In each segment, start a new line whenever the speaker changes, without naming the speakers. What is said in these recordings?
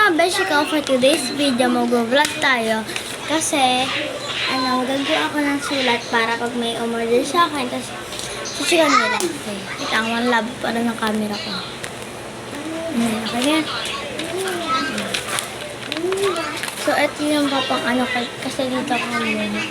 mga beshi ko, for today's video, mag-vlog tayo. Kasi, gagawa ako ng sulat para pag may umorder sa akin, tapos sisigaw nila. Okay, kita ang one love pa rin ng camera ko. Okay yan. So, ito yung papang kasi dito ako muna.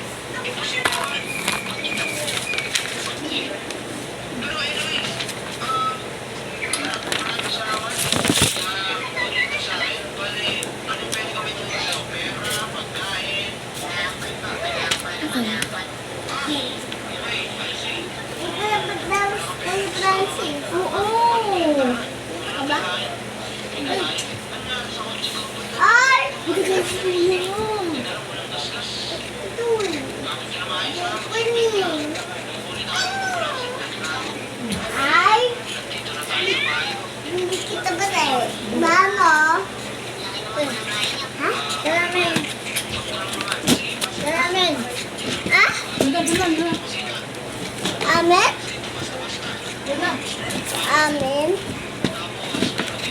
Hindi kita ba tayo? Mama? Ha? Dalamin. Dalamin. Ha? Amen? Amen?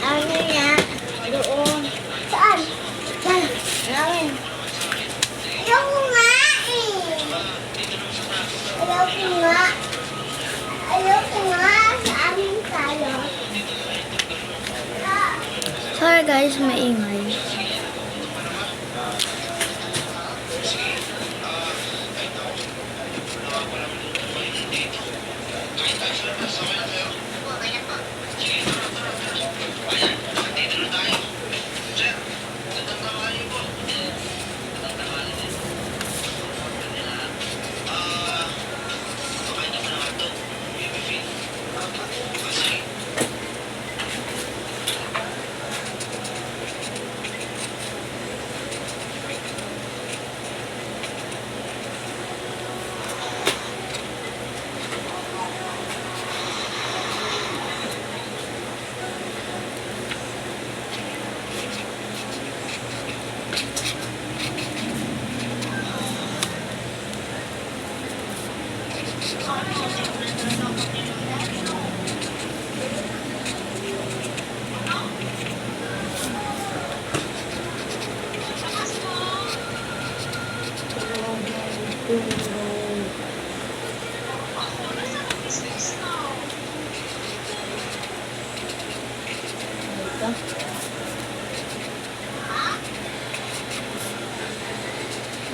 Amen na. Doon. Saan? Saan? Dalamin. Ayoko nga eh. Ayoko nga. Ayoko nga. Sa amin tayo.
Sorry guys, maingay.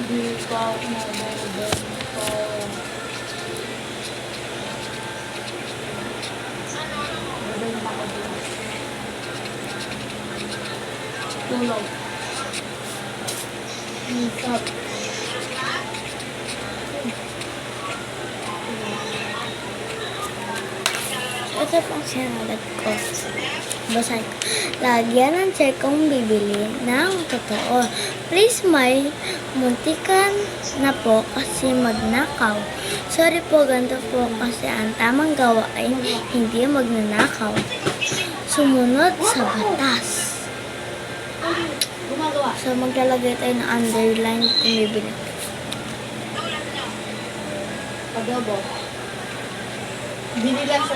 Hindi pa ako nababang ko. Tulog. Hisap. Ito pang sinalat ko. Basahin ko. Lagyan ng check kung bibili ng totoo. Please, may muntikan na po kasi magnakaw. Sorry po, ganito po kasi ang tamang gawa ay hindi magnanakaw. Sumunod sa batas. So, maglalagay tayo ng underline kung bibili.
Adobo. Binila sa...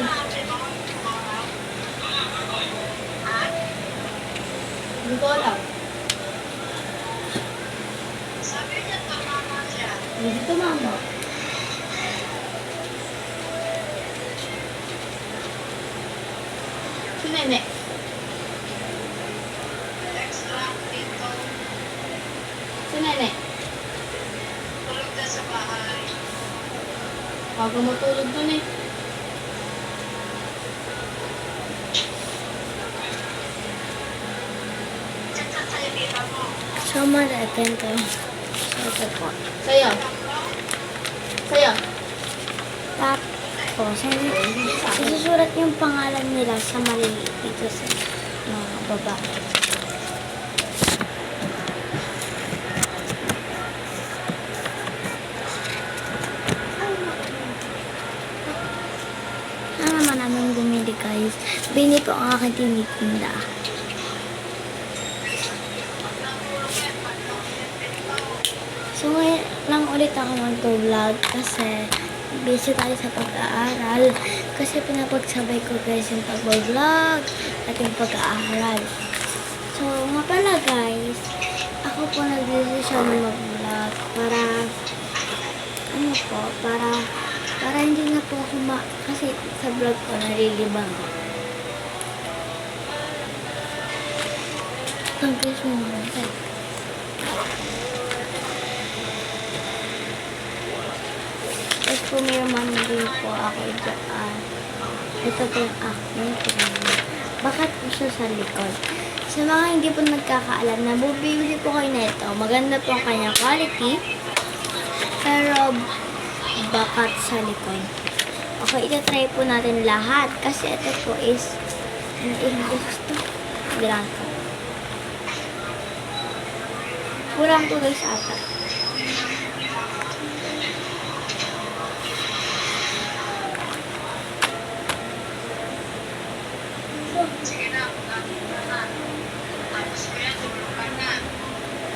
Hindi ko alam. Hindi ko mama. Si Nene. Si Nene. Tulog na sa bahay. Bago matulog dun eh.
So, malatin to. So, ito po.
Sayo. Sayo.
Tapos, isusurat yung pangalan nila sa maliliit dito sa mga baba. Ano naman namin bumili guys. Bini po ang aking tinitinda. So, ngayon lang ulit ako mag-vlog kasi busy tayo sa pag-aaral. Kasi pinapagsabay ko guys yung pag-vlog at yung pag-aaral. So, nga pala siya na mag-vlog para ano po, para hindi na po ako kasi sa vlog ko nalilibang ako. Tangkis mo naman tayo. Tapos pumirman din po ako dyan. Ito po yung aking pinag. Bakit po siya sa likod? Sa mga hindi po nagkakaalam na bubili po kayo na ito. Maganda po ang kanyang quality. Pero bakat sa likod. Okay, itatry po natin lahat. Kasi ito po is in English to. Bilang ko. Kurang po guys ata.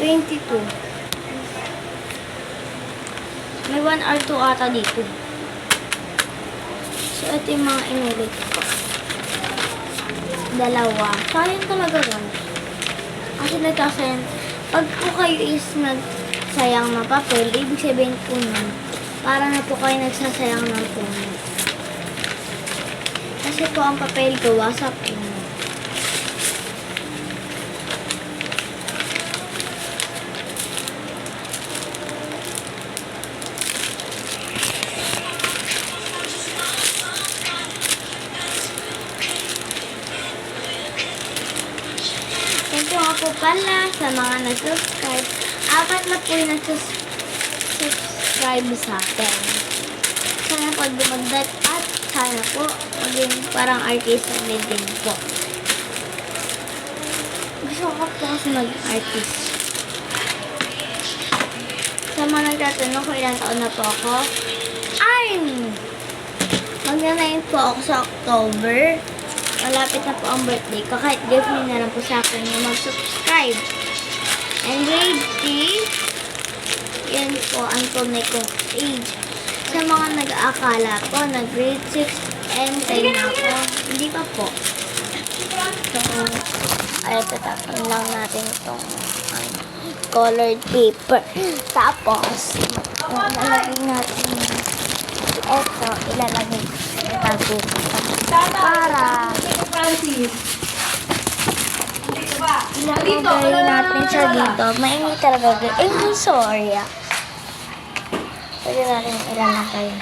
$22. May 1 or 2 ata dito. So, ito yung mga inulit ko. Dalawa. Sayang talaga guys. Kasi nagkasayang. Pag po kayo is nagsayang na papel, ibig sabihin po nun, para na po kayo nagsasayang ng puno. Kasi po ang papel gawa sa puno. Thank you nga po pala sa mga nag-subscribe. 4 na po yung nag-subscribe sa akin. Sana po dumagdag at sana po maging parang artist din po. Gusto ko po kasi mag-artist. Sa mga nagtatanong kung ilang taon na po ako, magna-9 po ako sa October. Malapit na po ang birthday ko. Kahit gift niyo na lang po sa akin yung mag-subscribe. And grade 3, yan po ang tunay kong age. Sa mga nag-aakala po na grade 6 and 10 na po, hindi pa po. So, ay tatapon lang natin itong colored paper. Tapos, ilalagay natin ito, ilalagay natin para ilagay natin siya dito. Mainit talaga. Sorry. Pwede natin ilalagay.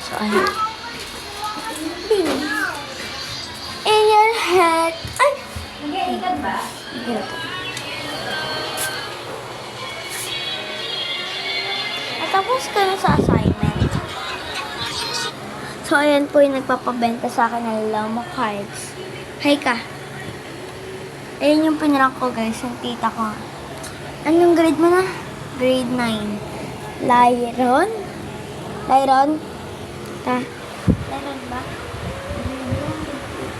So, ayun. In your head. Ay!
Nag-iikad ba?
Ganito. Tapos ka na sa assignment. So, ayan po yung nagpapabenta sa akin ng Lamo cards. Hi ka. Ayan yung pinrank ko guys, yung tita ko. Anong grade mo na? Grade 9. Lyron? Lyron? Ta? Lyron ba?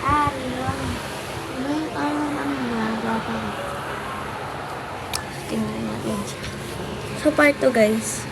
Lyron. Tingnan natin siya. So, part 2 guys.